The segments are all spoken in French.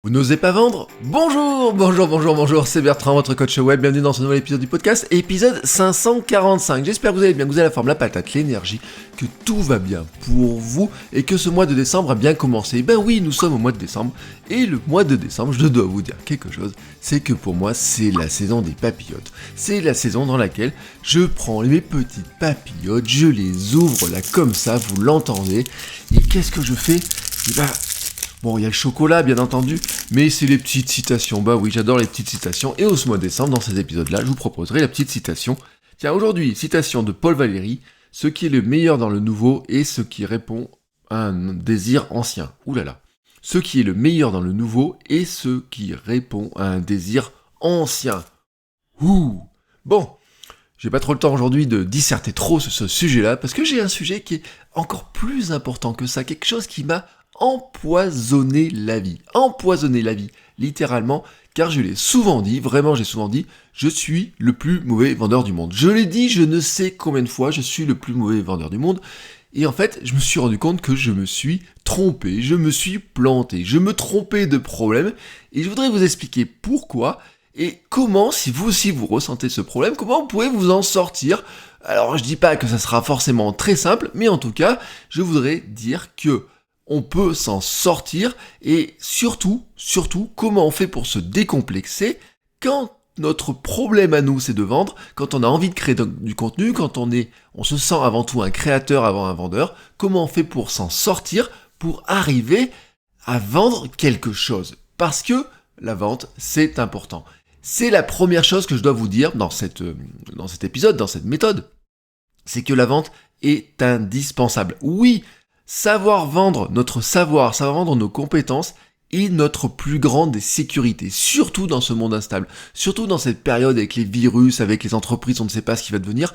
Vous n'osez pas vendre? Bonjour, c'est Bertrand, votre coach web, bienvenue dans ce nouvel épisode du podcast, épisode 545. J'espère que vous allez bien, que vous avez la forme, la patate, l'énergie, que tout va bien pour vous et que ce mois de décembre a bien commencé. Et ben oui, nous sommes au mois de décembre et le mois de décembre, je dois vous dire quelque chose, c'est que pour moi, c'est la saison des papillotes. C'est la saison dans laquelle je prends mes petites papillotes, je les ouvre là comme ça, vous l'entendez, et qu'est-ce que je fais? Et ben, bon, il y a le chocolat, bien entendu, mais c'est les petites citations. Bah oui, j'adore les petites citations. Et au ce mois de décembre, dans ces épisodes-là, je vous proposerai la petite citation. Tiens, aujourd'hui, citation de Paul Valéry. Ce qui est le meilleur dans le nouveau est ce qui répond à un désir ancien. Ouh là là. Ce qui est le meilleur dans le nouveau est ce qui répond à un désir ancien. Ouh. Bon. J'ai pas trop le temps aujourd'hui de disserter trop sur ce sujet-là, parce que j'ai un sujet qui est encore plus important que ça, quelque chose qui m'a empoisonner la vie, littéralement, car je l'ai souvent dit, vraiment j'ai souvent dit, je suis le plus mauvais vendeur du monde. Je l'ai dit je ne sais combien de fois, je suis le plus mauvais vendeur du monde, et en fait, je me suis rendu compte que je me suis trompé, je me suis planté, je me trompais de problème, et je voudrais vous expliquer pourquoi, et comment, si vous aussi vous ressentez ce problème, comment vous pouvez vous en sortir. Alors je dis pas que ça sera forcément très simple, mais en tout cas, je voudrais dire que on peut s'en sortir, et surtout, comment on fait pour se décomplexer quand notre problème à nous c'est de vendre, quand on a envie de créer du contenu, quand on se sent avant tout un créateur avant un vendeur, comment on fait pour s'en sortir, pour arriver à vendre quelque chose. Parce que la vente, c'est important. C'est la première chose que je dois vous dire dans cet épisode, dans cette méthode. C'est que la vente est indispensable. Oui, savoir vendre notre savoir, savoir vendre nos compétences est notre plus grande des sécurités, surtout dans ce monde instable, surtout dans cette période avec les virus, avec les entreprises, on ne sait pas ce qui va devenir.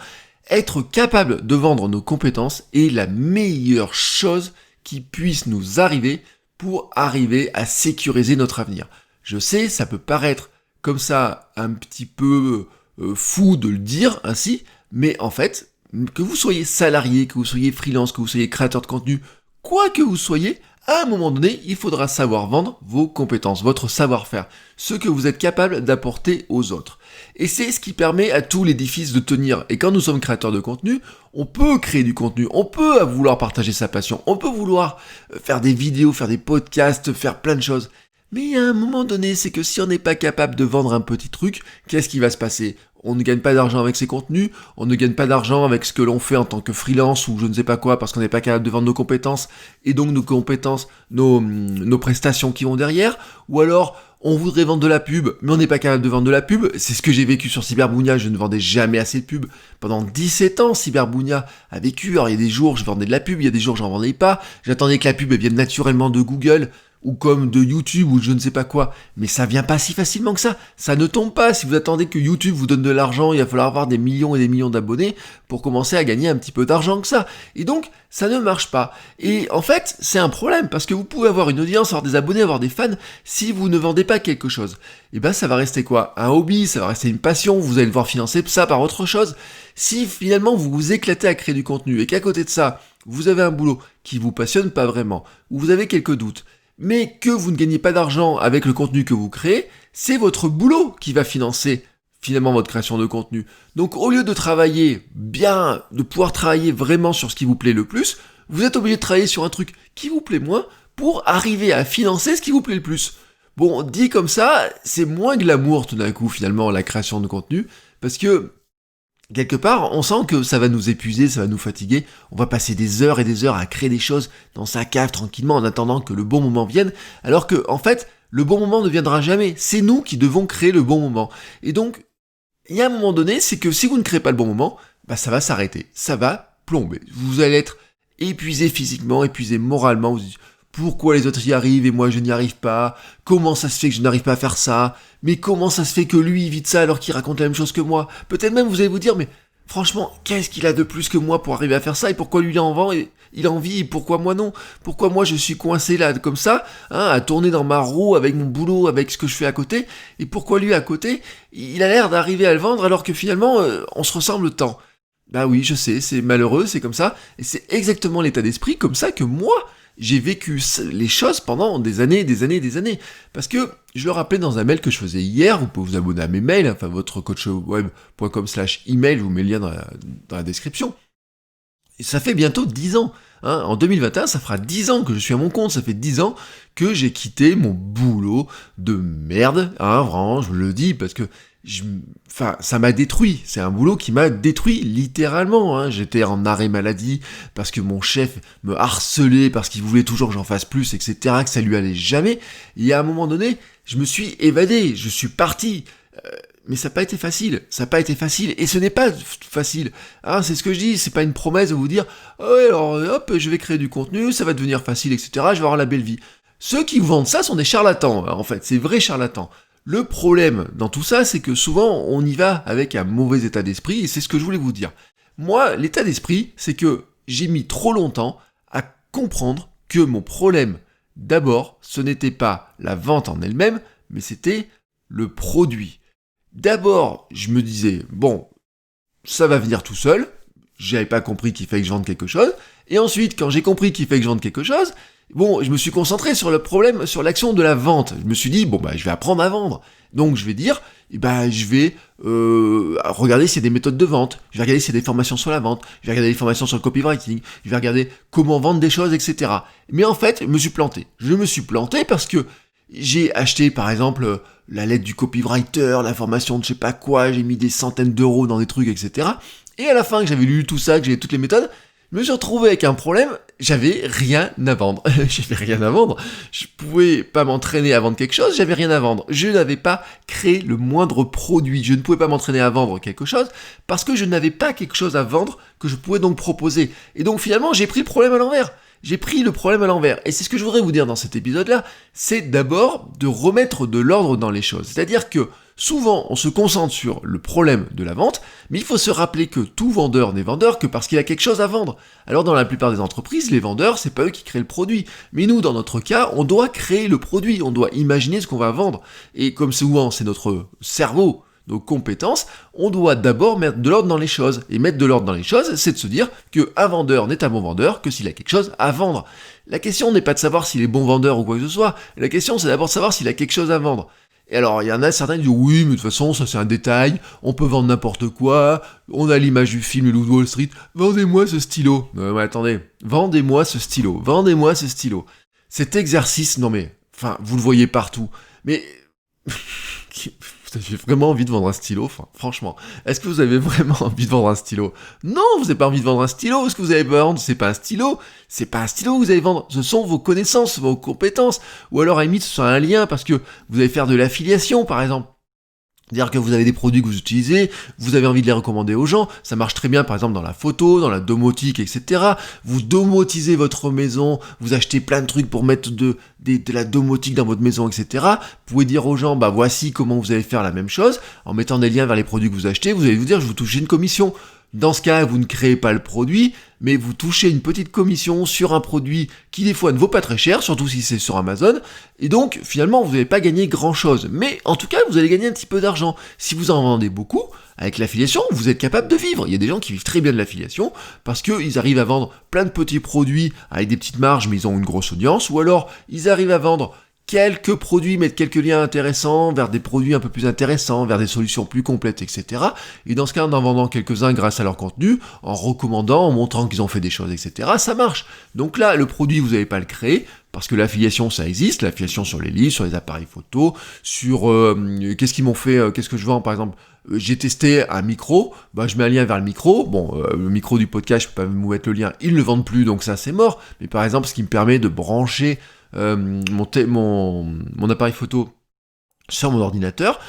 Être capable de vendre nos compétences est la meilleure chose qui puisse nous arriver pour arriver à sécuriser notre avenir. Je sais, ça peut paraître comme ça un petit peu fou de le dire ainsi, mais en fait, que vous soyez salarié, que vous soyez freelance, que vous soyez créateur de contenu, quoi que vous soyez, à un moment donné, il faudra savoir vendre vos compétences, votre savoir-faire, ce que vous êtes capable d'apporter aux autres. Et c'est ce qui permet à tout l'édifice de tenir. Et quand nous sommes créateurs de contenu, on peut créer du contenu, on peut vouloir partager sa passion, on peut vouloir faire des vidéos, faire des podcasts, faire plein de choses. Mais il y a un moment donné, c'est que si on n'est pas capable de vendre un petit truc, qu'est-ce qui va se passer ? On ne gagne pas d'argent avec ses contenus, on ne gagne pas d'argent avec ce que l'on fait en tant que freelance ou je ne sais pas quoi parce qu'on n'est pas capable de vendre nos compétences et donc nos compétences, nos prestations qui vont derrière, ou alors on voudrait vendre de la pub mais on n'est pas capable de vendre de la pub, c'est ce que j'ai vécu sur Cyberbounia, je ne vendais jamais assez de pub. Pendant 17 ans, Cyberbounia a vécu, alors il y a des jours je vendais de la pub, il y a des jours j'en vendais pas, j'attendais que la pub vienne naturellement de Google, ou comme de YouTube ou je ne sais pas quoi, mais ça vient pas si facilement que ça ne tombe pas. Si vous attendez que YouTube vous donne de l'argent, il va falloir avoir des millions et des millions d'abonnés pour commencer à gagner un petit peu d'argent que ça. Et donc, ça ne marche pas. Et en fait, c'est un problème, parce que vous pouvez avoir une audience, avoir des abonnés, avoir des fans, si vous ne vendez pas quelque chose. Et ben ça va rester quoi ? Un hobby, ça va rester une passion, vous allez devoir financer ça par autre chose. Si finalement vous vous éclatez à créer du contenu, et qu'à côté de ça, vous avez un boulot qui vous passionne pas vraiment, ou vous avez quelques doutes, mais que vous ne gagnez pas d'argent avec le contenu que vous créez, c'est votre boulot qui va financer finalement votre création de contenu. Donc au lieu de travailler bien, de pouvoir travailler vraiment sur ce qui vous plaît le plus, vous êtes obligé de travailler sur un truc qui vous plaît moins pour arriver à financer ce qui vous plaît le plus. Bon, dit comme ça, c'est moins glamour tout d'un coup finalement la création de contenu, parce que quelque part, on sent que ça va nous épuiser, ça va nous fatiguer, on va passer des heures et des heures à créer des choses dans sa cave tranquillement en attendant que le bon moment vienne, alors que, en fait, le bon moment ne viendra jamais, c'est nous qui devons créer le bon moment. Et donc, il y a un moment donné, c'est que si vous ne créez pas le bon moment, bah ça va s'arrêter, ça va plomber. Vous allez être épuisé physiquement, épuisé moralement, vous dites, pourquoi les autres y arrivent et moi je n'y arrive pas? Comment ça se fait que je n'arrive pas à faire ça? Mais comment ça se fait que lui il vit de ça alors qu'il raconte la même chose que moi? Peut-être même vous allez vous dire, mais franchement, qu'est-ce qu'il a de plus que moi pour arriver à faire ça? Et pourquoi lui il en vend et il en vit et pourquoi moi non? Pourquoi moi je suis coincé là comme ça, à tourner dans ma roue avec mon boulot, avec ce que je fais à côté? Et pourquoi lui à côté, il a l'air d'arriver à le vendre alors que finalement on se ressemble tant? Bah oui, je sais, c'est malheureux, c'est comme ça, et c'est exactement l'état d'esprit comme ça que moi j'ai vécu les choses pendant des années, des années, des années. Parce que, je le rappelais dans un mail que je faisais hier, vous pouvez vous abonner à mes mails, enfin votre coachweb.com/email, je vous mets le lien dans la description. Et ça fait bientôt 10 ans. Hein. En 2021, ça fera 10 ans que je suis à mon compte, ça fait 10 ans que j'ai quitté mon boulot de merde, hein, vraiment, je le dis, parce que ça m'a détruit, c'est un boulot qui m'a détruit littéralement, hein. J'étais en arrêt maladie parce que mon chef me harcelait, parce qu'il voulait toujours que j'en fasse plus, etc., que ça lui allait jamais, et à un moment donné, je me suis évadé, je suis parti, mais ça n'a pas été facile, et ce n'est pas facile, hein, c'est ce que je dis, c'est pas une promesse de vous dire, oh ouais, alors hop, je vais créer du contenu, ça va devenir facile, etc., je vais avoir la belle vie. Ceux qui vous vendent ça sont des charlatans, en fait, c'est vrais charlatans. Le problème dans tout ça, c'est que souvent, on y va avec un mauvais état d'esprit, et c'est ce que je voulais vous dire. Moi, l'état d'esprit, c'est que j'ai mis trop longtemps à comprendre que mon problème, d'abord, ce n'était pas la vente en elle-même, mais c'était le produit. D'abord, je me disais, bon, ça va venir tout seul, j'avais pas compris qu'il fallait que je vende quelque chose, et ensuite, quand j'ai compris qu'il fallait que je vende quelque chose, bon, je me suis concentré sur le problème, sur l'action de la vente. Je me suis dit, bon, je vais apprendre à vendre. Donc, je vais dire, je vais regarder s'il y a des méthodes de vente, je vais regarder s'il y a des formations sur la vente, je vais regarder des formations sur le copywriting, je vais regarder comment vendre des choses, etc. Mais en fait, je me suis planté. Je me suis planté parce que j'ai acheté, par exemple, la lettre du copywriter, la formation de je sais pas quoi, j'ai mis des centaines d'euros dans des trucs, etc. Et à la fin, que j'avais lu tout ça, que j'avais toutes les méthodes, je me suis retrouvé avec un problème, j'avais rien à vendre. J'avais rien à vendre. Je pouvais pas m'entraîner à vendre quelque chose, j'avais rien à vendre. Je n'avais pas créé le moindre produit. Je ne pouvais pas m'entraîner à vendre quelque chose parce que je n'avais pas quelque chose à vendre que je pouvais donc proposer. Et donc finalement, j'ai pris le problème à l'envers. J'ai pris le problème à l'envers. Et c'est ce que je voudrais vous dire dans cet épisode-là, c'est d'abord de remettre de l'ordre dans les choses. C'est-à-dire que souvent, on se concentre sur le problème de la vente, mais il faut se rappeler que tout vendeur n'est vendeur que parce qu'il a quelque chose à vendre. Alors dans la plupart des entreprises, les vendeurs, c'est pas eux qui créent le produit. Mais nous, dans notre cas, on doit créer le produit, on doit imaginer ce qu'on va vendre. Et comme souvent, c'est notre cerveau, nos compétences, on doit d'abord mettre de l'ordre dans les choses. Et mettre de l'ordre dans les choses, c'est de se dire qu'un vendeur n'est un bon vendeur que s'il a quelque chose à vendre. La question n'est pas de savoir s'il est bon vendeur ou quoi que ce soit, la question c'est d'abord de savoir s'il a quelque chose à vendre. Et alors, il y en a certains qui disent « Oui, mais de toute façon, ça c'est un détail, on peut vendre n'importe quoi, on a l'image du film Le Loup de Wall Street, vendez-moi ce stylo. » Mais attendez, vendez-moi ce stylo. Cet exercice, non mais, enfin, vous le voyez partout, mais... J'ai vraiment envie de vendre un stylo, enfin, franchement. Est-ce que vous avez vraiment envie de vendre un stylo? Non, vous n'avez pas envie de vendre un stylo. Ce que vous allez vendre, c'est pas un stylo. C'est pas un stylo que vous allez vendre. Ce sont vos connaissances, vos compétences. Ou alors, à la limite, ce sera un lien parce que vous allez faire de l'affiliation, par exemple. C'est-à-dire que vous avez des produits que vous utilisez, vous avez envie de les recommander aux gens, ça marche très bien par exemple dans la photo, dans la domotique, etc. Vous domotisez votre maison, vous achetez plein de trucs pour mettre de la domotique dans votre maison, etc. Vous pouvez dire aux gens, voici comment vous allez faire la même chose, en mettant des liens vers les produits que vous achetez, vous allez vous dire, je vous touche une commission. Dans ce cas, vous ne créez pas le produit, mais vous touchez une petite commission sur un produit qui des fois ne vaut pas très cher, surtout si c'est sur Amazon, et donc finalement vous n'allez pas gagner grand chose, mais en tout cas vous allez gagner un petit peu d'argent. Si vous en vendez beaucoup, avec l'affiliation, vous êtes capable de vivre. Il y a des gens qui vivent très bien de l'affiliation, parce qu'ils arrivent à vendre plein de petits produits avec des petites marges, mais ils ont une grosse audience, ou alors ils arrivent à vendre quelques produits, mettre quelques liens intéressants vers des produits un peu plus intéressants, vers des solutions plus complètes, etc. Et dans ce cas, en vendant quelques-uns grâce à leur contenu, en recommandant, en montrant qu'ils ont fait des choses, etc., ça marche. Donc là, le produit, vous n'allez pas le créer, parce que l'affiliation, ça existe, l'affiliation sur les livres, sur les appareils photo, sur qu'est-ce qu'ils m'ont fait, qu'est-ce que je vends, par exemple, j'ai testé un micro, je mets un lien vers le micro, le micro du podcast, je peux pas vous mettre le lien, ils ne le vendent plus, donc ça c'est mort, mais par exemple, ce qui me permet de brancher mon appareil photo sur mon ordinateur,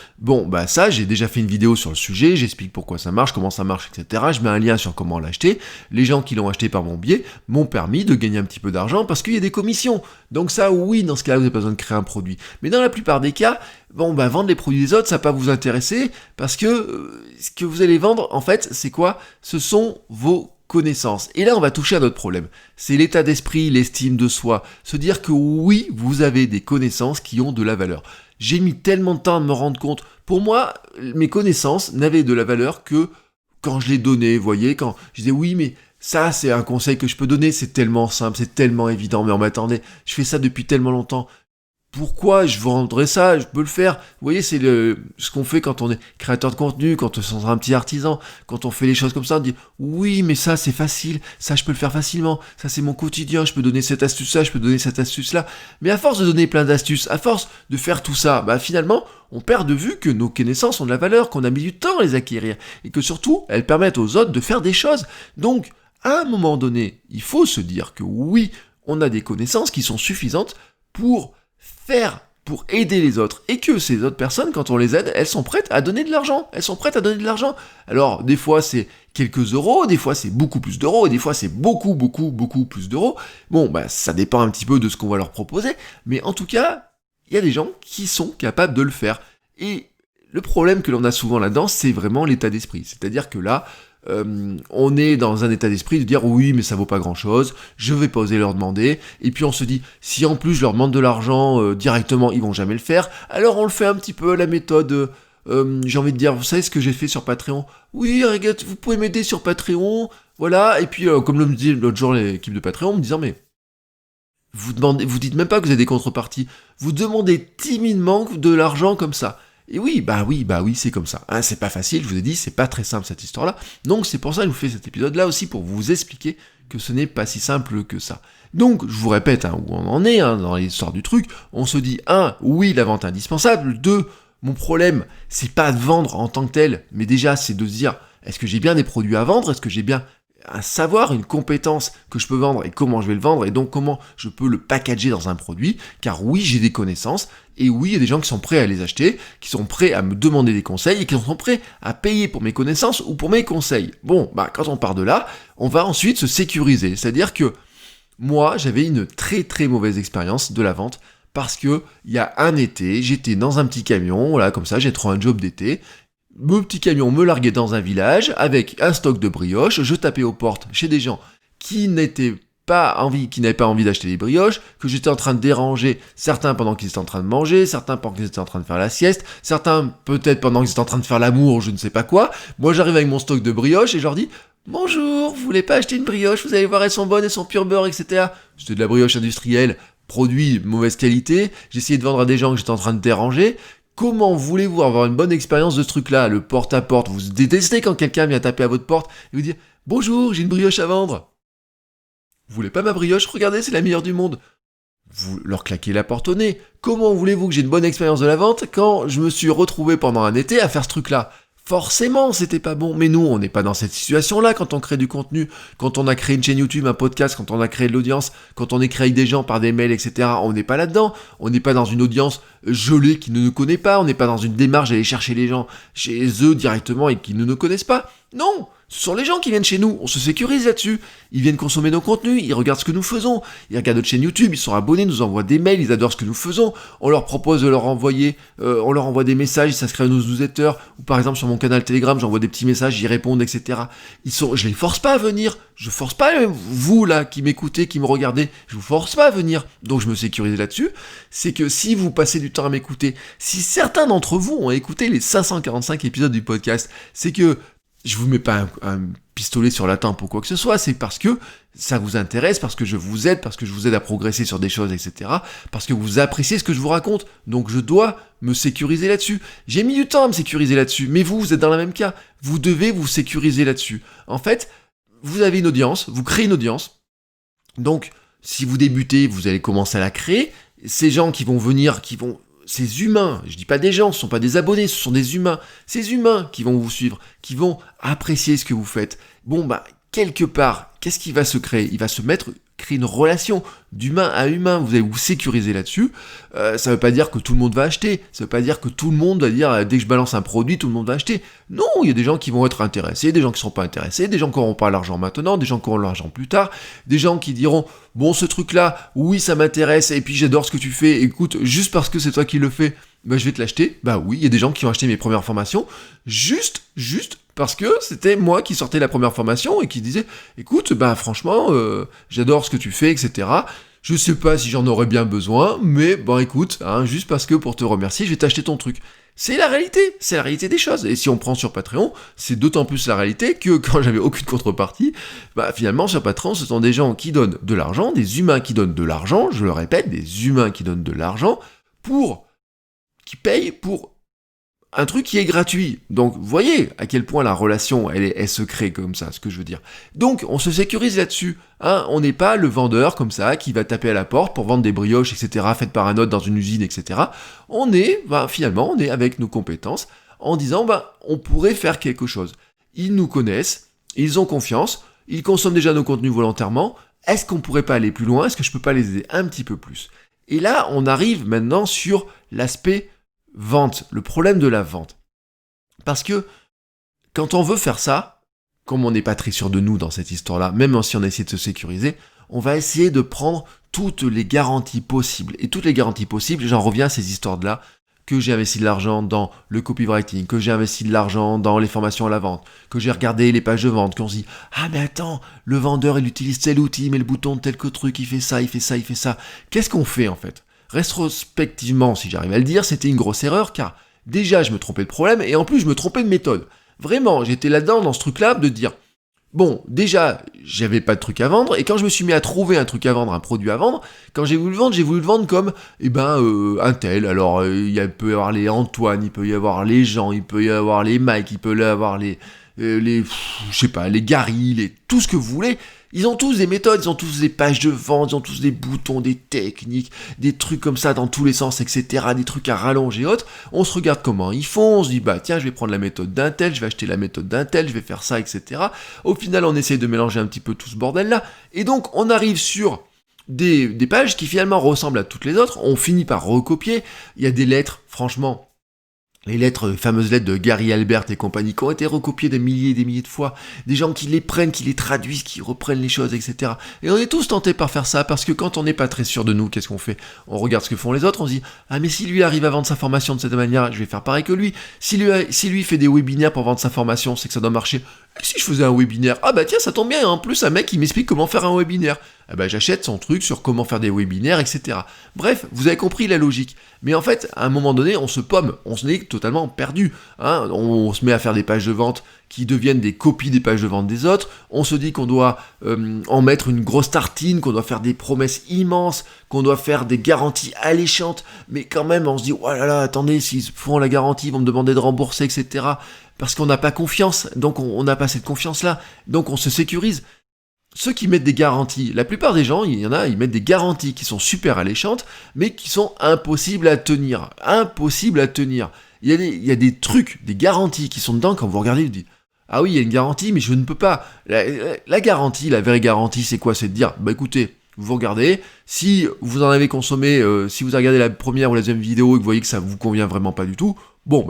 ça j'ai déjà fait une vidéo sur le sujet, j'explique pourquoi ça marche, comment ça marche, etc. Je mets un lien sur comment l'acheter, les gens qui l'ont acheté par mon biais m'ont permis de gagner un petit peu d'argent parce qu'il y a des commissions, donc ça oui, dans ce cas-là vous n'avez pas besoin de créer un produit, mais dans la plupart des cas, vendre les produits des autres ça va pas vous intéresser, parce que ce que vous allez vendre en fait c'est quoi? Ce sont vos connaissances. Et là, on va toucher à notre problème. C'est l'état d'esprit, l'estime de soi. Se dire que oui, vous avez des connaissances qui ont de la valeur. J'ai mis tellement de temps à me rendre compte. Pour moi, mes connaissances n'avaient de la valeur que quand je les donnais, vous voyez, quand je disais oui, mais Ça, c'est un conseil que je peux donner, c'est tellement simple, c'est tellement évident, mais attendez, je fais ça depuis tellement longtemps. Pourquoi je vendrais ça? Je peux le faire. Vous voyez, c'est ce qu'on fait quand on est créateur de contenu, quand on se sent un petit artisan, quand on fait les choses comme ça, on dit oui, mais ça c'est facile, ça je peux le faire facilement, ça c'est mon quotidien, je peux donner cette astuce-là, je peux donner cette astuce-là. Mais à force de donner plein d'astuces, à force de faire tout ça, finalement, on perd de vue que nos connaissances ont de la valeur, qu'on a mis du temps à les acquérir, et que surtout, elles permettent aux autres de faire des choses. Donc, à un moment donné, il faut se dire que oui, on a des connaissances qui sont suffisantes pour aider les autres, et que ces autres personnes, quand on les aide, elles sont prêtes à donner de l'argent, Alors, des fois, c'est quelques euros, des fois, c'est beaucoup plus d'euros, et des fois, c'est beaucoup, beaucoup, beaucoup plus d'euros. Bon, ça dépend un petit peu de ce qu'on va leur proposer, mais en tout cas, il y a des gens qui sont capables de le faire. Et le problème que l'on a souvent là-dedans, c'est vraiment l'état d'esprit. C'est-à-dire que là, on est dans un état d'esprit de dire oui mais ça vaut pas grand chose, je vais pas oser leur demander, et puis on se dit si en plus je leur demande de l'argent directement ils vont jamais le faire, alors on le fait un petit peu à la méthode, j'ai envie de dire, vous savez ce que j'ai fait sur Patreon, oui regarde vous pouvez m'aider sur Patreon, voilà, et puis comme me dit l'autre jour l'équipe de Patreon me disant mais vous dites même pas que vous avez des contreparties, vous demandez timidement de l'argent comme ça. Et oui, c'est comme ça. Hein, c'est pas facile, je vous ai dit, c'est pas très simple cette histoire-là. Donc c'est pour ça que je vous fais cet épisode-là aussi, pour vous expliquer que ce n'est pas si simple que ça. Donc, je vous répète où on en est dans l'histoire du truc. On se dit, oui, la vente est indispensable. 2, mon problème, c'est pas de vendre en tant que tel, mais déjà, c'est de se dire, est-ce que j'ai bien des produits à vendre? Est-ce que j'ai bien un savoir, une compétence que je peux vendre et comment je vais le vendre et donc comment je peux le packager dans un produit, car oui j'ai des connaissances et oui il y a des gens qui sont prêts à les acheter, qui sont prêts à me demander des conseils et qui sont prêts à payer pour mes connaissances ou pour mes conseils. Bon, quand on part de là, on va ensuite se sécuriser, c'est-à-dire que moi j'avais une très très mauvaise expérience de la vente parce que il y a un été, j'étais dans un petit camion, voilà comme ça, j'ai trouvé un job d'été. Mon petit camion me larguait dans un village avec un stock de brioches, je tapais aux portes chez des gens qui n'avaient pas envie d'acheter des brioches, que j'étais en train de déranger certains pendant qu'ils étaient en train de manger, certains pendant qu'ils étaient en train de faire la sieste, certains peut-être pendant qu'ils étaient en train de faire l'amour, je ne sais pas quoi. Moi j'arrive avec mon stock de brioches et je leur dis « Bonjour, vous voulez pas acheter une brioche? Vous allez voir, elles sont bonnes, elles sont pur beurre, etc. » C'était de la brioche industrielle, produit mauvaise qualité, j'essayais de vendre à des gens que j'étais en train de déranger. Comment voulez-vous avoir une bonne expérience de ce truc-là, le porte-à-porte? Vous détestez quand quelqu'un vient taper à votre porte et vous dire « Bonjour, j'ai une brioche à vendre !» Vous voulez pas ma brioche? Regardez, c'est la meilleure du monde. Vous leur claquez la porte au nez. Comment voulez-vous que j'ai une bonne expérience de la vente quand je me suis retrouvé pendant un été à faire ce truc-là? Forcément, c'était pas bon. Mais nous, on n'est pas dans cette situation-là quand on crée du contenu, quand on a créé une chaîne YouTube, un podcast, quand on a créé de l'audience, quand on écrit avec des gens par des mails, etc. On n'est pas là-dedans. On n'est pas dans une audience gelée qui ne nous connaît pas. On n'est pas dans une démarche d'aller chercher les gens chez eux directement et qui ne nous connaissent pas. Non! Ce sont les gens qui viennent chez nous, on se sécurise là-dessus. Ils viennent consommer nos contenus, ils regardent ce que nous faisons, ils regardent notre chaîne YouTube, ils sont abonnés, nous envoient des mails, ils adorent ce que nous faisons. On leur propose de leur envoyer, on leur envoie des messages, ils s'inscrivent à nos newsletters, ou par exemple sur mon canal Telegram, j'envoie des petits messages, ils répondent, etc. Je les force pas à venir, je force pas, vous là qui m'écoutez, qui me regardez, je vous force pas à venir. Donc je me sécurise là-dessus. C'est que si vous passez du temps à m'écouter, si certains d'entre vous ont écouté les 545 épisodes du podcast, c'est que je vous mets pas un pistolet sur la tempe ou quoi que ce soit, c'est parce que ça vous intéresse, parce que je vous aide, parce que je vous aide à progresser sur des choses, etc. Parce que vous appréciez ce que je vous raconte. Donc je dois me sécuriser là-dessus. J'ai mis du temps à me sécuriser là-dessus, mais vous êtes dans le même cas. Vous devez vous sécuriser là-dessus. En fait, vous avez une audience, vous créez une audience. Donc, si vous débutez, vous allez commencer à la créer. Ces gens qui vont venir, ces humains, je dis pas des gens, ce sont pas des abonnés, ce sont des humains. Ces humains qui vont vous suivre, qui vont apprécier ce que vous faites. Bon, quelque part, qu'est-ce qui va se créer? Il va se créer une relation d'humain à humain. Vous allez vous sécuriser là-dessus. Ça veut pas dire que tout le monde va acheter. Ça veut pas dire que tout le monde va dire, dès que je balance un produit, tout le monde va acheter. Non, il y a des gens qui vont être intéressés, des gens qui sont pas intéressés, des gens qui n'auront pas l'argent maintenant, des gens qui auront l'argent plus tard, des gens qui diront, bon, ce truc-là, oui, ça m'intéresse, et puis j'adore ce que tu fais, écoute, juste parce que c'est toi qui le fais, je vais te l'acheter. Oui, il y a des gens qui ont acheté mes premières formations, juste parce que c'était moi qui sortais la première formation et qui disait, écoute, franchement, j'adore ce que tu fais, etc. Je sais pas si j'en aurais bien besoin, mais écoute, juste parce que pour te remercier, je vais t'acheter ton truc. C'est la réalité des choses. Et si on prend sur Patreon, c'est d'autant plus la réalité que quand j'avais aucune contrepartie, finalement sur Patreon, ce sont des gens qui donnent de l'argent, des humains qui donnent de l'argent, je le répète, des humains qui donnent de l'argent qui payent pour un truc qui est gratuit. Donc, vous voyez à quel point la relation, elle se crée comme ça, ce que je veux dire. Donc, on se sécurise là-dessus. On n'est pas le vendeur comme ça, qui va taper à la porte pour vendre des brioches, etc., faites par un autre dans une usine, etc. Finalement, on est avec nos compétences, en disant, on pourrait faire quelque chose. Ils nous connaissent, ils ont confiance, ils consomment déjà nos contenus volontairement. Est-ce qu'on pourrait pas aller plus loin? Est-ce que je peux pas les aider un petit peu plus? Et là, on arrive maintenant sur l'aspect vente, le problème de la vente. Parce que quand on veut faire ça, comme on n'est pas très sûr de nous dans cette histoire-là, même si on essaie de se sécuriser, on va essayer de prendre toutes les garanties possibles. Et toutes les garanties possibles, j'en reviens à ces histoires-là, que j'ai investi de l'argent dans le copywriting, que j'ai investi de l'argent dans les formations à la vente, que j'ai regardé les pages de vente, qu'on se dit « Ah mais attends, le vendeur il utilise tel outil, il met le bouton de tel que truc, il fait ça. » Qu'est-ce qu'on fait en fait ? Rétrospectivement, si j'arrive à le dire, c'était une grosse erreur, car déjà je me trompais de problème, et en plus je me trompais de méthode. Vraiment, j'étais là-dedans, dans ce truc-là, de dire, bon, déjà, j'avais pas de truc à vendre, et quand je me suis mis à trouver un truc à vendre, un produit à vendre, quand j'ai voulu le vendre comme, un tel. Alors, il peut y avoir les Antoine, il peut y avoir les Jean, il peut y avoir les Mike, il peut y avoir les Gary, tout ce que vous voulez. Ils ont tous des méthodes, ils ont tous des pages de vente, ils ont tous des boutons, des techniques, des trucs comme ça dans tous les sens, etc., des trucs à rallonge et autres. On se regarde comment ils font, on se dit, tiens, je vais prendre la méthode d'un tel, je vais acheter la méthode d'un tel, je vais faire ça, etc. Au final, on essaie de mélanger un petit peu tout ce bordel-là, et donc on arrive sur des pages qui finalement ressemblent à toutes les autres, on finit par recopier, il y a des lettres, franchement, les fameuses lettres de Gary Albert et compagnie, qui ont été recopiées des milliers et des milliers de fois, des gens qui les prennent, qui les traduisent, qui reprennent les choses, etc. Et on est tous tentés par faire ça, parce que quand on n'est pas très sûr de nous, qu'est-ce qu'on fait ? On regarde ce que font les autres, on se dit « Ah mais si lui arrive à vendre sa formation de cette manière, je vais faire pareil que lui. Si lui fait des webinaires pour vendre sa formation, c'est que ça doit marcher. Et si je faisais un webinaire, tiens, ça tombe bien, en plus un mec qui m'explique comment faire un webinaire. J'achète son truc sur comment faire des webinaires, etc. » Bref, vous avez compris la logique. Mais en fait, à un moment donné, on se pomme, on se est totalement perdu. On se met à faire des pages de vente qui deviennent des copies des pages de vente des autres. On se dit qu'on doit en mettre une grosse tartine, qu'on doit faire des promesses immenses, qu'on doit faire des garanties alléchantes. Mais quand même, on se dit, oh là là, attendez, s'ils font la garantie, ils vont me demander de rembourser, etc. Parce qu'on n'a pas confiance, donc on n'a pas cette confiance-là. Donc on se sécurise. Ceux qui mettent des garanties, la plupart des gens, ils mettent des garanties qui sont super alléchantes, mais qui sont impossibles à tenir. Il y a des trucs, des garanties qui sont dedans, quand vous regardez, vous dites, ah oui, il y a une garantie, mais je ne peux pas. La garantie, la vraie garantie, c'est quoi ? C'est de dire, écoutez, vous regardez, si vous en avez consommé, si vous regardez la première ou la deuxième vidéo et que vous voyez que ça vous convient vraiment pas du tout,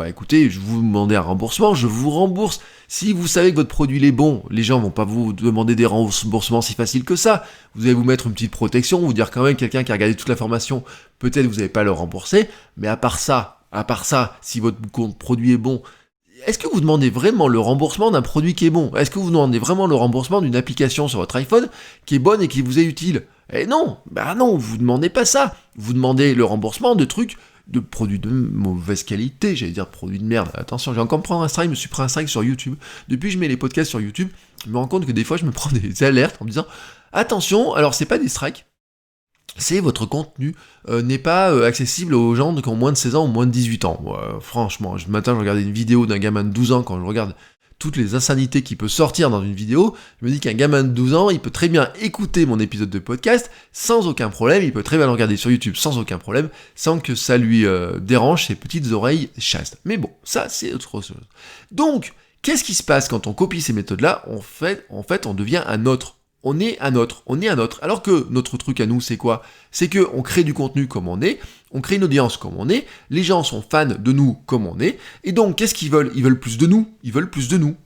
écoutez, je vous demande un remboursement, je vous rembourse. Si vous savez que votre produit est bon, les gens vont pas vous demander des remboursements si faciles que ça. Vous allez vous mettre une petite protection, vous dire quand même quelqu'un qui a regardé toute la formation, peut-être vous n'allez pas le rembourser, mais à part ça, si votre produit est bon, est-ce que vous demandez vraiment le remboursement d'un produit qui est bon ? Est-ce que vous demandez vraiment le remboursement d'une application sur votre iPhone qui est bonne et qui vous est utile ? Eh non, non, vous demandez pas ça. Vous demandez le remboursement de trucs, de produits de mauvaise qualité, j'allais dire produits de merde. Attention, je vais encore me prendre un strike, je me suis pris un strike sur YouTube. Depuis que je mets les podcasts sur YouTube, je me rends compte que des fois je me prends des alertes en me disant attention, alors c'est pas des strikes, c'est votre contenu n'est pas accessible aux gens qui ont moins de 16 ans ou moins de 18 ans. Franchement, ce matin je regardais une vidéo d'un gamin de 12 ans, quand je regarde toutes les insanités qui peut sortir dans une vidéo, je me dis qu'un gamin de 12 ans, il peut très bien écouter mon épisode de podcast sans aucun problème, il peut très bien le regarder sur YouTube sans aucun problème, sans que ça lui dérange ses petites oreilles chastes. Mais bon, ça c'est autre chose. Donc, qu'est-ce qui se passe quand on copie ces méthodes-là ? En fait, on devient un autre. On est un autre. Alors que notre truc à nous, c'est quoi ? C'est qu'on crée du contenu comme on est, on crée une audience comme on est, les gens sont fans de nous comme on est, et donc qu'est-ce qu'ils veulent ? Ils veulent plus de nous.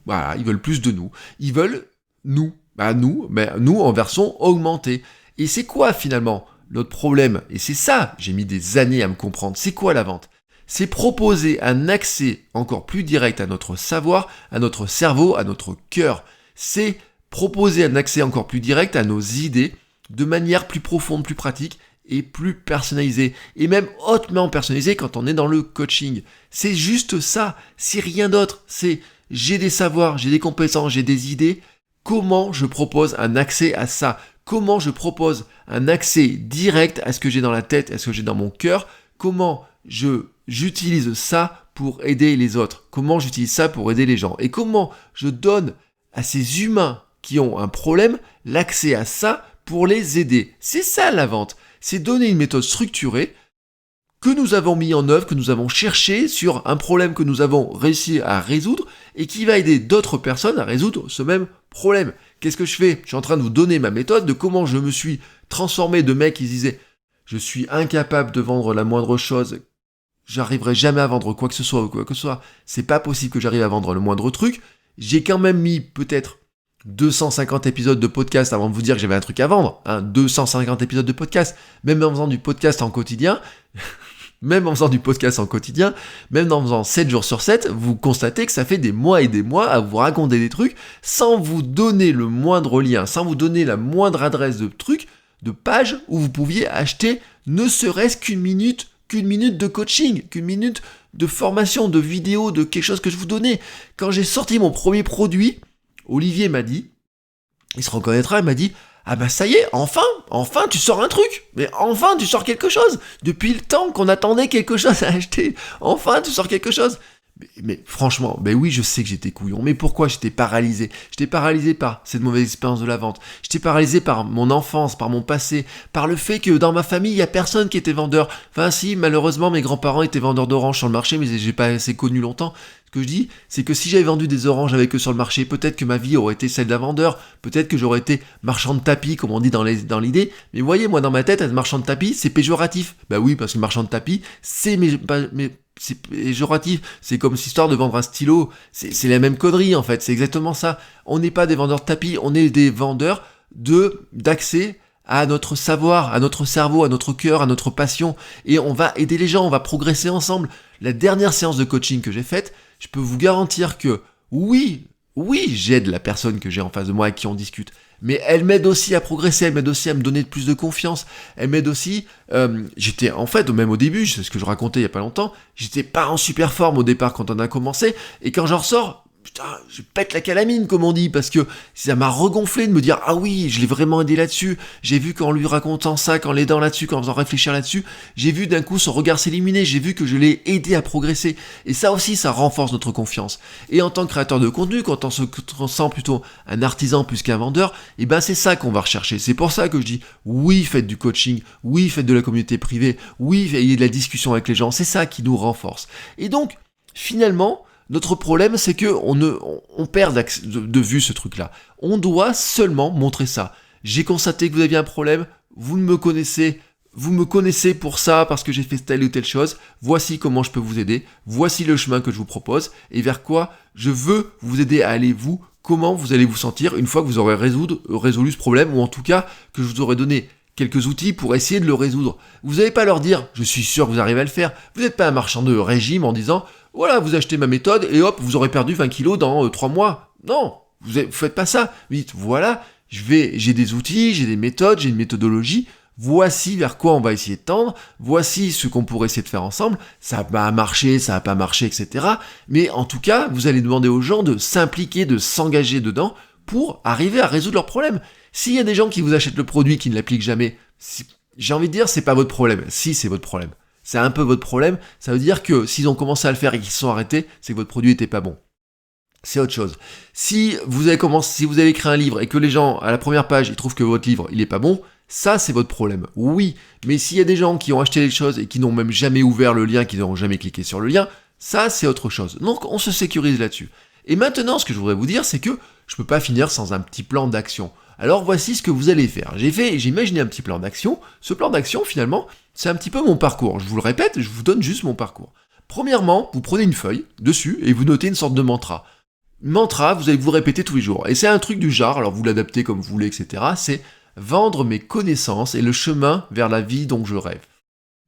Voilà, ils veulent plus de nous. Ils veulent nous. Nous en version augmentée. Et c'est quoi finalement notre problème ? Et c'est ça, j'ai mis des années à me comprendre. C'est quoi la vente ? C'est proposer un accès encore plus direct à notre savoir, à notre cerveau, à notre cœur. C'est proposer un accès encore plus direct à nos idées, de manière plus profonde, plus pratique, et plus personnalisé, et même hautement personnalisé quand on est dans le coaching. C'est juste ça, c'est rien d'autre, c'est j'ai des savoirs, j'ai des compétences, j'ai des idées, comment je propose un accès à ça? Comment je propose un accès direct à ce que j'ai dans la tête, à ce que j'ai dans mon cœur? Comment j'utilise ça pour aider les autres? Comment j'utilise ça pour aider les gens? Et comment je donne à ces humains qui ont un problème l'accès à ça pour les aider? C'est ça la vente. C'est donner une méthode structurée que nous avons mis en œuvre, que nous avons cherché sur un problème que nous avons réussi à résoudre et qui va aider d'autres personnes à résoudre ce même problème. Qu'est-ce que je fais? Je suis en train de vous donner ma méthode de comment je me suis transformé de mec qui disait je suis incapable de vendre la moindre chose, j'arriverai jamais à vendre quoi que ce soit ou quoi que ce soit, c'est pas possible que j'arrive à vendre le moindre truc. J'ai quand même mis peut-être 250 épisodes de podcast avant de vous dire que j'avais un truc à vendre, 250 épisodes de podcast, même en faisant du podcast en quotidien, même en faisant 7 jours sur 7, vous constatez que ça fait des mois et des mois à vous raconter des trucs sans vous donner le moindre lien, sans vous donner la moindre adresse de truc, de page où vous pouviez acheter ne serait-ce qu'une minute de coaching, qu'une minute de formation, de vidéo, de quelque chose que je vous donnais. Quand j'ai sorti mon premier produit, Olivier m'a dit, il se reconnaîtra, il m'a dit « Ah bah ça y est, enfin tu sors un truc, mais enfin tu sors quelque chose, depuis le temps qu'on attendait quelque chose à acheter, enfin tu sors quelque chose !» Mais franchement, ben oui, je sais que j'étais couillon, mais pourquoi j'étais paralysé? J'étais paralysé par cette mauvaise expérience de la vente, j'étais paralysé par mon enfance, par mon passé, par le fait que dans ma famille, il y a personne qui était vendeur. Enfin si, malheureusement, mes grands-parents étaient vendeurs d'oranges sur le marché, mais j'ai pas assez connu longtemps. Ce que je dis, c'est que si j'avais vendu des oranges avec eux sur le marché, peut-être que ma vie aurait été celle d'un vendeur, peut-être que j'aurais été marchand de tapis, comme on dit dans l'idée, mais vous voyez, moi dans ma tête, être marchand de tapis, c'est péjoratif. Bah oui, parce que marchand de tapis, c'est c'est péjoratif, c'est comme cette histoire de vendre un stylo, c'est la même connerie en fait, c'est exactement ça. On n'est pas des vendeurs de tapis, on est des vendeurs d'accès à notre savoir, à notre cerveau, à notre cœur, à notre passion, et on va aider les gens, on va progresser ensemble. La dernière séance de coaching que j'ai faite, je peux vous garantir que oui, j'aide la personne que j'ai en face de moi et qui on discute, mais elle m'aide aussi à progresser, elle m'aide aussi à me donner plus de confiance, elle m'aide aussi, j'étais en fait, même au début, c'est ce que je racontais il y a pas longtemps, j'étais pas en super forme au départ quand on a commencé, et quand j'en ressors, putain, je pète la calamine comme on dit, parce que ça m'a regonflé de me dire ah oui, je l'ai vraiment aidé là-dessus, j'ai vu qu'en lui racontant ça, qu'en l'aidant là-dessus, qu'en faisant réfléchir là-dessus, j'ai vu d'un coup son regard s'éliminer, j'ai vu que je l'ai aidé à progresser, et ça aussi ça renforce notre confiance. Et en tant que créateur de contenu, quand on se sent plutôt un artisan plus qu'un vendeur, et ben c'est ça qu'on va rechercher. C'est pour ça que je dis oui, faites du coaching, oui, faites de la communauté privée, oui, ayez de la discussion avec les gens, c'est ça qui nous renforce. Et donc finalement, notre problème, c'est que on perd de vue ce truc-là. On doit seulement montrer ça. J'ai constaté que vous aviez un problème, vous me connaissez pour ça, parce que j'ai fait telle ou telle chose, voici comment je peux vous aider, voici le chemin que je vous propose, et vers quoi je veux vous aider à aller vous, comment vous allez vous sentir une fois que vous aurez résolu ce problème, ou en tout cas, que je vous aurai donné quelques outils pour essayer de le résoudre. Vous n'allez pas leur dire, je suis sûr que vous arrivez à le faire, vous n'êtes pas un marchand de régime en disant, voilà, vous achetez ma méthode et hop, vous aurez perdu 20 kilos dans 3 mois. Non, vous faites pas ça. Vous dites, voilà, j'ai des outils, j'ai des méthodes, j'ai une méthodologie, voici vers quoi on va essayer de tendre, voici ce qu'on pourrait essayer de faire ensemble, ça va marcher, ça va pas marcher, etc. Mais en tout cas, vous allez demander aux gens de s'impliquer, de s'engager dedans pour arriver à résoudre leurs problèmes. S'il y a des gens qui vous achètent le produit, qui ne l'appliquent jamais, j'ai envie de dire, c'est pas votre problème. Si, c'est votre problème. C'est un peu votre problème, ça veut dire que s'ils ont commencé à le faire et qu'ils se sont arrêtés, c'est que votre produit était pas bon. C'est autre chose. Si vous avez écrit un livre et que les gens, à la première page, ils trouvent que votre livre, il est pas bon, ça c'est votre problème. Oui, mais s'il y a des gens qui ont acheté les choses et qui n'ont même jamais ouvert le lien, qui n'ont jamais cliqué sur le lien, ça c'est autre chose. Donc on se sécurise là-dessus. Et maintenant, ce que je voudrais vous dire, c'est que je peux pas finir sans un petit plan d'action. Alors voici ce que vous allez faire. J'ai imaginé un petit plan d'action. Ce plan d'action, finalement, c'est un petit peu mon parcours. Je vous le répète, je vous donne juste mon parcours. Premièrement, vous prenez une feuille dessus et vous notez une sorte de mantra. Mantra, vous allez vous répéter tous les jours. Et c'est un truc du genre, alors vous l'adaptez comme vous voulez, etc. C'est vendre mes connaissances et le chemin vers la vie dont je rêve.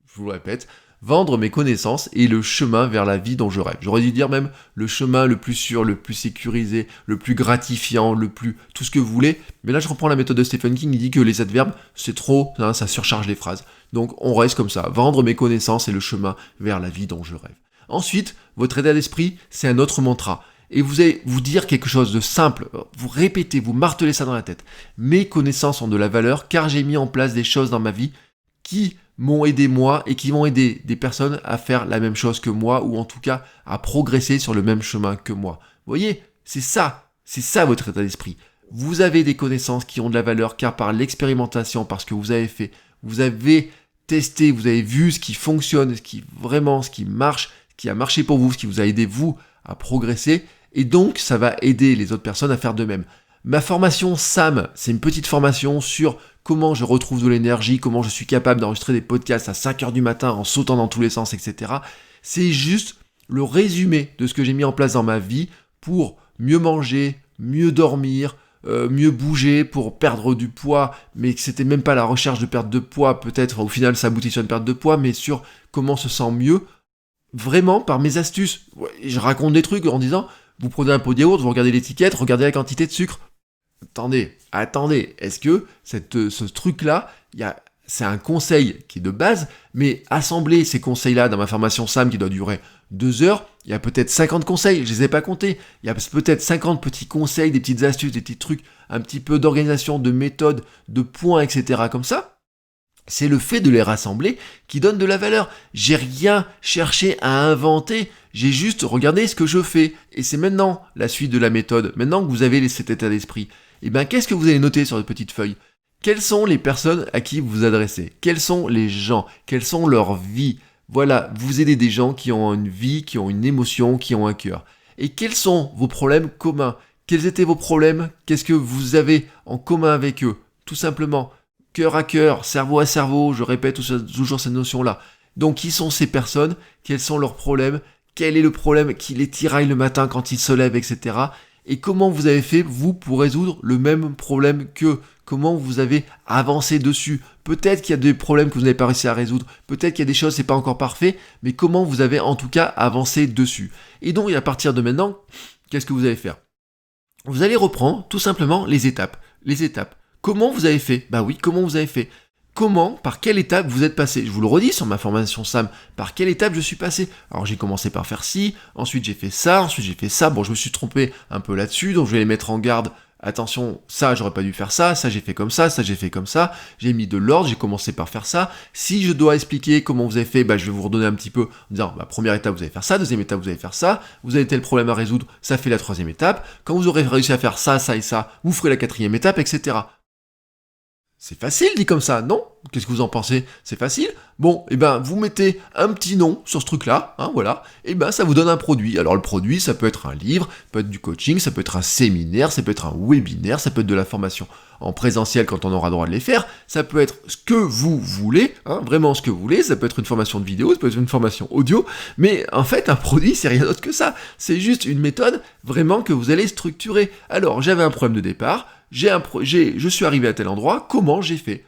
Je vous le répète, Vendre mes connaissances est le chemin vers la vie dont je rêve. J'aurais dû dire même le chemin le plus sûr, le plus sécurisé, le plus gratifiant, le plus... tout ce que vous voulez. Mais là, je reprends la méthode de Stephen King, il dit que les adverbes, c'est trop, hein, ça surcharge les phrases. Donc, on reste comme ça. Vendre mes connaissances est le chemin vers la vie dont je rêve. Ensuite, votre état d'esprit, c'est un autre mantra. Et vous allez vous dire quelque chose de simple, vous répétez, vous martelez ça dans la tête. Mes connaissances ont de la valeur car j'ai mis en place des choses dans ma vie qui m'ont aidé moi et qui vont aider des personnes à faire la même chose que moi ou en tout cas à progresser sur le même chemin que moi. Vous voyez, c'est ça votre état d'esprit. Vous avez des connaissances qui ont de la valeur car par l'expérimentation, parce que vous avez fait, vous avez testé, vous avez vu ce qui fonctionne, ce qui marche, ce qui a marché pour vous, ce qui vous a aidé vous à progresser. Et donc, ça va aider les autres personnes à faire de même. Ma formation SAM, c'est une petite formation sur comment je retrouve de l'énergie, comment je suis capable d'enregistrer des podcasts à 5h du matin en sautant dans tous les sens, etc. C'est juste le résumé de ce que j'ai mis en place dans ma vie pour mieux manger, mieux dormir, mieux bouger, pour perdre du poids, mais que c'était même pas la recherche de perte de poids, peut-être au final ça aboutit sur une perte de poids, mais sur comment on se sent mieux, vraiment par mes astuces. Je raconte des trucs en disant... Vous prenez un pot de yaourt, vous regardez l'étiquette, regardez la quantité de sucre. Attendez, est-ce que ce truc-là, c'est un conseil qui est de base, mais assembler ces conseils-là dans ma formation SAM qui doit durer 2 heures, il y a peut-être 50 conseils, je les ai pas comptés. Il y a peut-être 50 petits conseils, des petites astuces, des petits trucs, un petit peu d'organisation, de méthode, de points, etc. comme ça. C'est le fait de les rassembler qui donne de la valeur. J'ai rien cherché à inventer, j'ai juste regardé ce que je fais. Et c'est maintenant la suite de la méthode, maintenant que vous avez cet état d'esprit. Et bien qu'est-ce que vous allez noter sur votre petite feuille ? Quelles sont les personnes à qui vous vous adressez ? Quels sont les gens ? Quelles sont leurs vies ? Voilà, vous aidez des gens qui ont une vie, qui ont une émotion, qui ont un cœur. Et quels sont vos problèmes communs ? Quels étaient vos problèmes ? Qu'est-ce que vous avez en commun avec eux ? Tout simplement. Cœur à cœur, cerveau à cerveau, je répète toujours cette notion-là. Donc, qui sont ces personnes ? Quels sont leurs problèmes ? Quel est le problème qui les tiraille le matin quand ils se lèvent, etc. Et comment vous avez fait, vous, pour résoudre le même problème qu'eux ? Comment vous avez avancé dessus ? Peut-être qu'il y a des problèmes que vous n'avez pas réussi à résoudre. Peut-être qu'il y a des choses, c'est pas encore parfait. Mais comment vous avez, en tout cas, avancé dessus ? Et donc, à partir de maintenant, qu'est-ce que vous allez faire ? Vous allez reprendre, tout simplement, les étapes. Comment vous avez fait ? Bah oui, comment vous avez fait ? Comment, par quelle étape vous êtes passé ? Je vous le redis sur ma formation SAM, par quelle étape je suis passé ? Alors j'ai commencé par faire ci, ensuite j'ai fait ça, ensuite j'ai fait ça. Bon, je me suis trompé un peu là-dessus, donc je vais les mettre en garde. Attention, ça j'aurais pas dû faire ça j'ai fait comme ça j'ai fait comme ça. J'ai mis de l'ordre, j'ai commencé par faire ça. Si je dois expliquer comment vous avez fait, bah je vais vous redonner un petit peu en disant, bah première étape vous allez faire ça, deuxième étape vous allez faire ça, vous avez tel problème à résoudre, ça fait la troisième étape. Quand vous aurez réussi à faire ça et ça, vous ferez la quatrième étape, etc. C'est facile dit comme ça, non ? Qu'est-ce que vous en pensez ? C'est facile ? Bon, et ben vous mettez un petit nom sur ce truc-là, voilà, et ben ça vous donne un produit. Alors le produit, ça peut être un livre, ça peut être du coaching, ça peut être un séminaire, ça peut être un webinaire, ça peut être de la formation en présentiel quand on aura droit de les faire, ça peut être ce que vous voulez, vraiment ce que vous voulez, ça peut être une formation de vidéo, ça peut être une formation audio, mais en fait un produit c'est rien d'autre que ça, c'est juste une méthode vraiment que vous allez structurer. Alors j'avais un problème de départ, je suis arrivé à tel endroit, comment j'ai fait ?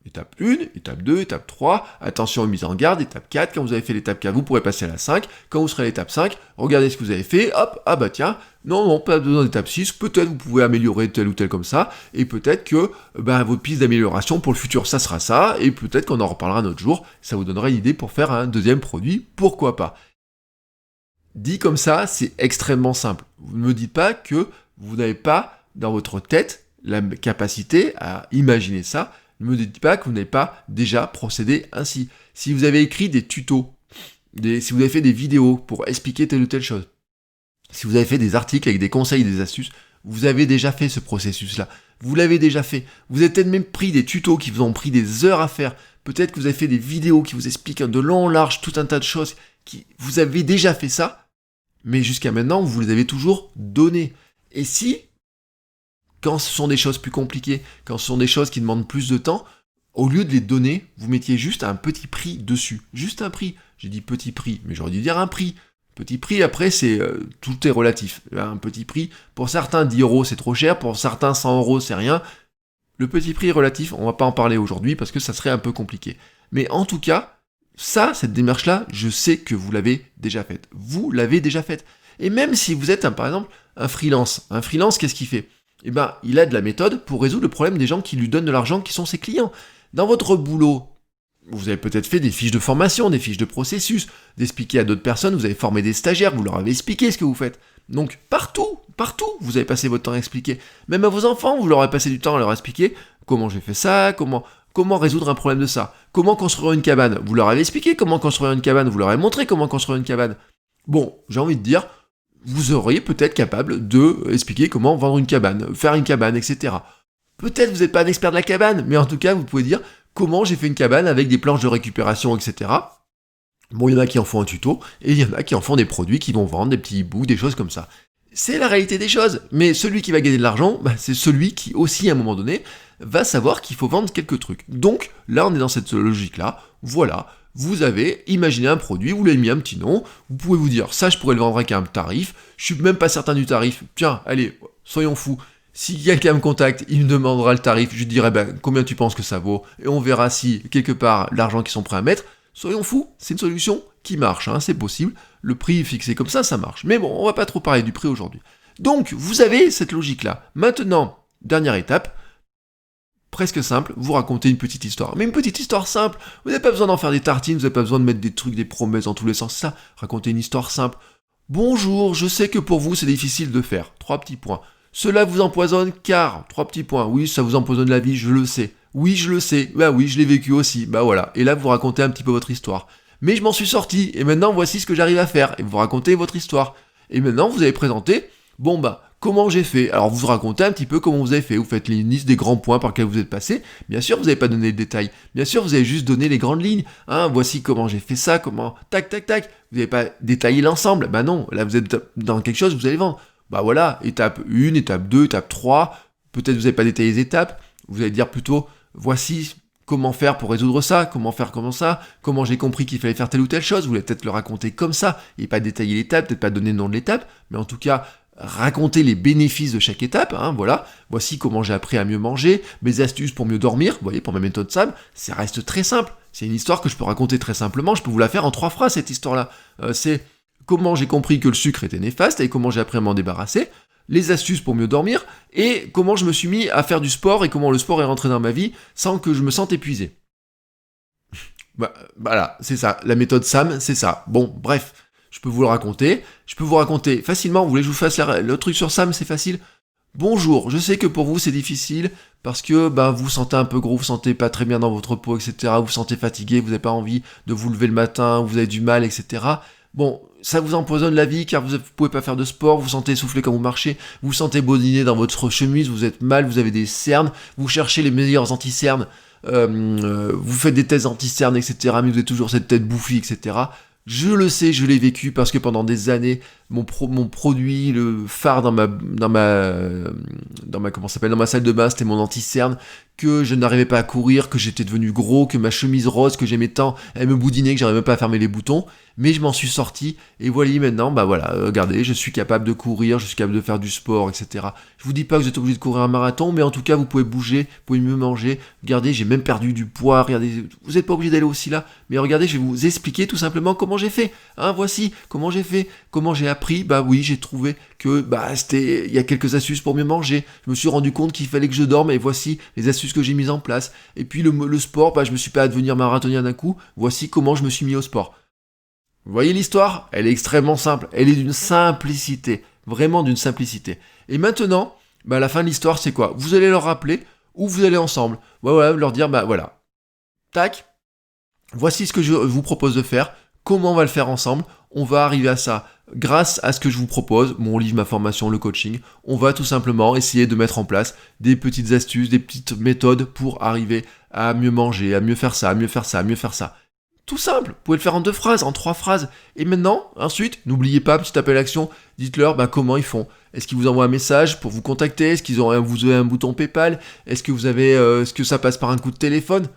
Étape 1, étape 2, étape 3, attention mise en garde, étape 4, quand vous avez fait l'étape 4, vous pourrez passer à la 5, quand vous serez à l'étape 5, regardez ce que vous avez fait, hop, ah bah tiens, non, pas besoin d'étape 6, peut-être vous pouvez améliorer tel ou tel comme ça, et peut-être que votre piste d'amélioration pour le futur, ça sera ça, et peut-être qu'on en reparlera un autre jour, ça vous donnera une idée pour faire un deuxième produit, pourquoi pas. Dit comme ça, c'est extrêmement simple. Vous ne me dites pas que vous n'avez pas dans votre tête la capacité à imaginer ça. Ne me dites pas que vous n'avez pas déjà procédé ainsi. Si vous avez écrit des tutos, si vous avez fait des vidéos pour expliquer telle ou telle chose, si vous avez fait des articles avec des conseils, des astuces, vous avez déjà fait ce processus-là. Vous l'avez déjà fait. Vous avez peut-être même pris des tutos qui vous ont pris des heures à faire. Peut-être que vous avez fait des vidéos qui vous expliquent de long en large tout un tas de choses. Vous avez déjà fait ça, mais jusqu'à maintenant, vous les avez toujours données. Et si quand ce sont des choses plus compliquées, quand ce sont des choses qui demandent plus de temps, au lieu de les donner, vous mettiez juste un petit prix dessus. Juste un prix. J'ai dit petit prix, mais j'aurais dû dire un prix. Petit prix, après, tout est relatif. Un petit prix, pour certains, 10 € c'est trop cher, pour certains, 100 € c'est rien. Le petit prix est relatif, on va pas en parler aujourd'hui parce que ça serait un peu compliqué. Mais en tout cas, cette démarche-là, je sais que vous l'avez déjà faite. Vous l'avez déjà faite. Et même si vous êtes, par exemple, un freelance, qu'est-ce qu'il fait ? Eh ben, il a de la méthode pour résoudre le problème des gens qui lui donnent de l'argent, qui sont ses clients. Dans votre boulot, vous avez peut-être fait des fiches de formation, des fiches de processus, d'expliquer à d'autres personnes, vous avez formé des stagiaires, vous leur avez expliqué ce que vous faites. Donc partout, vous avez passé votre temps à expliquer. Même à vos enfants, vous leur avez passé du temps à leur expliquer comment j'ai fait ça, comment résoudre un problème de ça, comment construire une cabane. Vous leur avez expliqué comment construire une cabane, vous leur avez montré comment construire une cabane. Bon, j'ai envie de dire, vous auriez peut-être capable de expliquer comment vendre une cabane, faire une cabane, etc. Peut-être vous n'êtes pas un expert de la cabane, mais en tout cas, vous pouvez dire comment j'ai fait une cabane avec des planches de récupération, etc. Bon, il y en a qui en font un tuto, et il y en a qui en font des produits qui vont vendre, des petits bouts, des choses comme ça. C'est la réalité des choses, mais celui qui va gagner de l'argent, c'est celui qui aussi, à un moment donné, va savoir qu'il faut vendre quelques trucs. Donc, là, on est dans cette logique-là, voilà, vous avez imaginé un produit, vous l'avez mis un petit nom, vous pouvez vous dire, ça, je pourrais le vendre avec un tarif, je suis même pas certain du tarif, tiens, allez, soyons fous, si quelqu'un me contacte, il me demandera le tarif, je lui dirai, combien tu penses que ça vaut, et on verra si, quelque part, l'argent qu'ils sont prêts à mettre. Soyons fous, c'est une solution qui marche, c'est possible, le prix est fixé comme ça marche. Mais bon, on va pas trop parler du prix aujourd'hui. Donc, vous avez cette logique-là. Maintenant, dernière étape, presque simple, vous racontez une petite histoire. Mais une petite histoire simple, vous n'avez pas besoin d'en faire des tartines, vous n'avez pas besoin de mettre des trucs, des promesses dans tous les sens, ça, racontez une histoire simple. Bonjour, je sais que pour vous c'est difficile de faire, 3 petits points. Cela vous empoisonne car, 3 petits points, oui, ça vous empoisonne la vie, je le sais. Oui, je le sais, oui, je l'ai vécu aussi, voilà. Et là, vous racontez un petit peu votre histoire. Mais je m'en suis sorti, et maintenant, voici ce que j'arrive à faire. Et vous racontez votre histoire. Et maintenant, vous avez présenté, comment j'ai fait. Alors, vous racontez un petit peu comment vous avez fait. Vous faites les listes des grands points par lesquels vous êtes passé. Bien sûr, vous n'avez pas donné le détail. Bien sûr, vous avez juste donné les grandes lignes. Voici comment j'ai fait ça, comment... Tac. Vous n'avez pas détaillé l'ensemble. Non, là, vous êtes dans quelque chose, vous allez vendre. Voilà, étape 1, étape 2, étape 3. Peut-être vous n'avez pas détaillé les étapes. Vous allez dire plutôt... Voici comment faire pour résoudre ça, comment j'ai compris qu'il fallait faire telle ou telle chose, vous voulez peut-être le raconter comme ça, et pas détailler l'étape, peut-être pas donner le nom de l'étape, mais en tout cas, raconter les bénéfices de chaque étape, voilà, voici comment j'ai appris à mieux manger, mes astuces pour mieux dormir, vous voyez, pour ma méthode SAM, ça reste très simple, c'est une histoire que je peux raconter très simplement, je peux vous la faire en 3 phrases cette histoire-là, c'est comment j'ai compris que le sucre était néfaste, et comment j'ai appris à m'en débarrasser, les astuces pour mieux dormir, et comment je me suis mis à faire du sport, et comment le sport est rentré dans ma vie sans que je me sente épuisé. Voilà, c'est ça, la méthode SAM, c'est ça. Bon, bref, je peux vous le raconter, facilement, vous voulez que je vous fasse le truc sur SAM, c'est facile. Bonjour, je sais que pour vous c'est difficile, parce que vous vous sentez un peu gros, vous vous sentez pas très bien dans votre peau, etc., vous vous sentez fatigué, vous n'avez pas envie de vous lever le matin, vous avez du mal, etc., bon, ça vous empoisonne la vie car vous pouvez pas faire de sport, vous vous sentez essoufflé quand vous marchez, vous vous sentez bodiner dans votre chemise, vous êtes mal, vous avez des cernes, vous cherchez les meilleurs anti-cernes, vous faites des tests anti-cernes, etc., mais vous avez toujours cette tête bouffie, etc. Je le sais, je l'ai vécu parce que pendant des années, mon produit, le phare dans ma salle de bain, c'était mon anti-cerne, que je n'arrivais pas à courir, que j'étais devenu gros, que ma chemise rose que j'aimais tant, elle me boudinait, que j'arrivais même pas à fermer les boutons, mais je m'en suis sorti, et voilà maintenant, regardez, je suis capable de courir, je suis capable de faire du sport, etc. Je vous dis pas que vous êtes obligé de courir un marathon, mais en tout cas, vous pouvez bouger, vous pouvez mieux manger, regardez, j'ai même perdu du poids, regardez, vous n'êtes pas obligé d'aller aussi là, mais regardez, je vais vous expliquer tout simplement comment j'ai fait, voici comment j'ai fait, comment j'ai appris, oui, j'ai trouvé que, il y a quelques astuces pour mieux manger, je me suis rendu compte qu'il fallait que je dorme, et voici les astuces que j'ai mises en place, et puis le sport, je me suis pas à devenir marathonien d'un coup, voici comment je me suis mis au sport. Vous voyez l'histoire ? Elle est extrêmement simple, elle est d'une simplicité, vraiment d'une simplicité. Et maintenant, la fin de l'histoire, c'est quoi ? Vous allez leur rappeler, ou vous allez ensemble, leur dire, voilà, tac, voici ce que je vous propose de faire, comment on va le faire ensemble, on va arriver à ça. Grâce à ce que je vous propose, mon livre, ma formation, le coaching, on va tout simplement essayer de mettre en place des petites astuces, des petites méthodes pour arriver à mieux manger, à mieux faire ça, à mieux faire ça, à mieux faire ça. Tout simple, vous pouvez le faire en 2 phrases, en 3 phrases. Et maintenant, ensuite, n'oubliez pas, petit appel à l'action, dites-leur comment ils font. Est-ce qu'ils vous envoient un message pour vous contacter ? Est-ce qu'ils vous avez un bouton PayPal ? Est-ce que ça passe par un coup de téléphone ?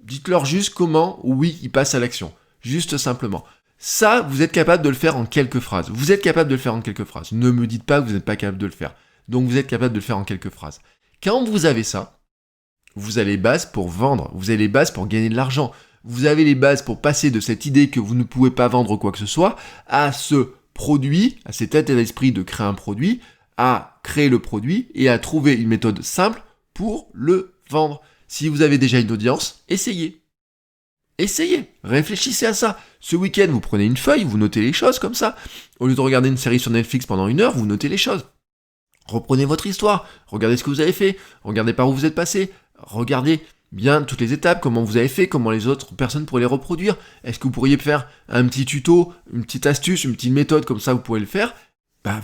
Dites-leur juste comment, oui, ils passent à l'action. Juste simplement. Ça, vous êtes capable de le faire en quelques phrases. Vous êtes capable de le faire en quelques phrases. Ne me dites pas que vous n'êtes pas capable de le faire. Donc vous êtes capable de le faire en quelques phrases. Quand vous avez ça, vous avez les bases pour vendre, vous avez les bases pour gagner de l'argent. vous avez les bases pour passer de cette idée que vous ne pouvez pas vendre quoi que ce soit, à ce produit, à cet état d'esprit de créer un produit, à créer le produit et à trouver une méthode simple pour le vendre. Si vous avez déjà une audience, essayez. Essayez, réfléchissez à ça. Ce week-end, vous prenez une feuille, vous notez les choses comme ça. Au lieu de regarder une série sur Netflix pendant 1 heure, vous notez les choses. Reprenez votre histoire, regardez ce que vous avez fait, regardez par où vous êtes passé, regardez bien toutes les étapes, comment vous avez fait, comment les autres personnes pourraient les reproduire. Est-ce que vous pourriez faire un petit tuto, une petite astuce, une petite méthode, comme ça vous pourrez le faire.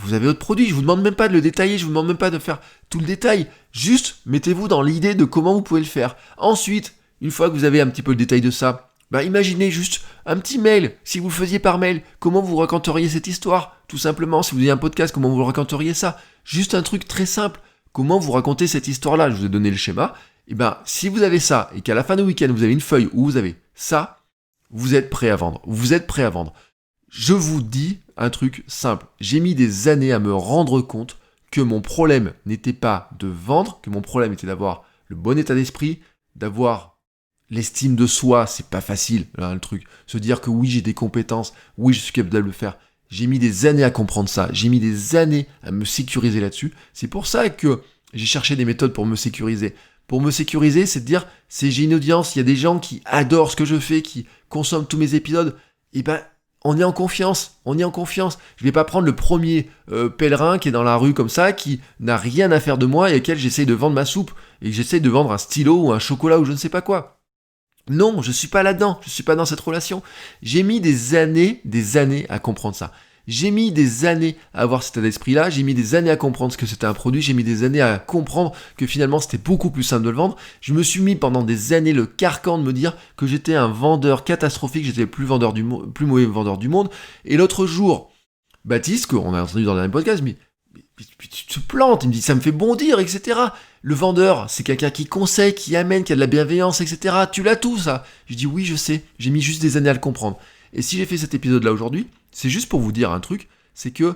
Vous avez votre produit, je vous demande même pas de le détailler, je vous demande même pas de faire tout le détail. Juste, mettez-vous dans l'idée de comment vous pouvez le faire. Ensuite, une fois que vous avez un petit peu le détail de ça, imaginez juste un petit mail, si vous le faisiez par mail, comment vous raconteriez cette histoire, tout simplement, si vous aviez un podcast, comment vous raconteriez ça, juste un truc très simple, comment vous racontez cette histoire-là, je vous ai donné le schéma, si vous avez ça, et qu'à la fin du week-end, vous avez une feuille où vous avez ça, vous êtes prêt à vendre, Je vous dis un truc simple, j'ai mis des années à me rendre compte que mon problème n'était pas de vendre, que mon problème était d'avoir le bon état d'esprit, d'avoir l'estime de soi, c'est pas facile, là, le truc. Se dire que oui, j'ai des compétences, oui, je suis capable de le faire. J'ai mis des années à comprendre ça. J'ai mis des années à me sécuriser là-dessus. C'est pour ça que j'ai cherché des méthodes pour me sécuriser. Pour me sécuriser, c'est de dire, j'ai une audience, il y a des gens qui adorent ce que je fais, qui consomment tous mes épisodes. On est en confiance. Je vais pas prendre le premier pèlerin qui est dans la rue comme ça, qui n'a rien à faire de moi et auquel j'essaye de vendre ma soupe. Et que j'essaye de vendre un stylo ou un chocolat ou je ne sais pas quoi. Non, je suis pas là-dedans, je suis pas dans cette relation. J'ai mis des années à comprendre ça. J'ai mis des années à avoir cet état d'esprit-là, j'ai mis des années à comprendre ce que c'était un produit, j'ai mis des années à comprendre que finalement c'était beaucoup plus simple de le vendre. Je me suis mis pendant des années le carcan de me dire que j'étais un vendeur catastrophique, j'étais le plus mauvais vendeur du monde. Et l'autre jour, Baptiste, qu'on a entendu dans le dernier podcast, mais tu te plantes, il me dit ça me fait bondir, etc. Le vendeur, c'est quelqu'un qui conseille, qui amène, qui a de la bienveillance, etc. Tu l'as tout ça. Je dis oui, je sais, j'ai mis juste des années à le comprendre. Et si j'ai fait cet épisode-là aujourd'hui, c'est juste pour vous dire un truc, c'est que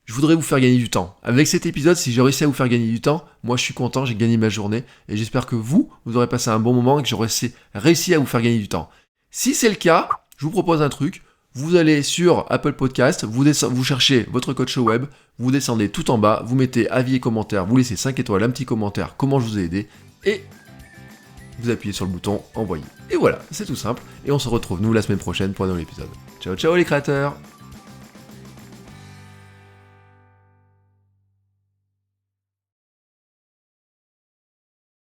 je voudrais vous faire gagner du temps. Avec cet épisode, si j'ai réussi à vous faire gagner du temps, moi je suis content, j'ai gagné ma journée, et j'espère que vous aurez passé un bon moment et que j'aurai réussi à vous faire gagner du temps. Si c'est le cas, je vous propose un truc. Vous allez sur Apple Podcast, vous cherchez votre coach web, vous descendez tout en bas, vous mettez avis et commentaires, vous laissez 5 étoiles, un petit commentaire, comment je vous ai aidé, et vous appuyez sur le bouton envoyer. Et voilà, c'est tout simple, et on se retrouve nous la semaine prochaine pour un nouvel épisode. Ciao ciao les créateurs!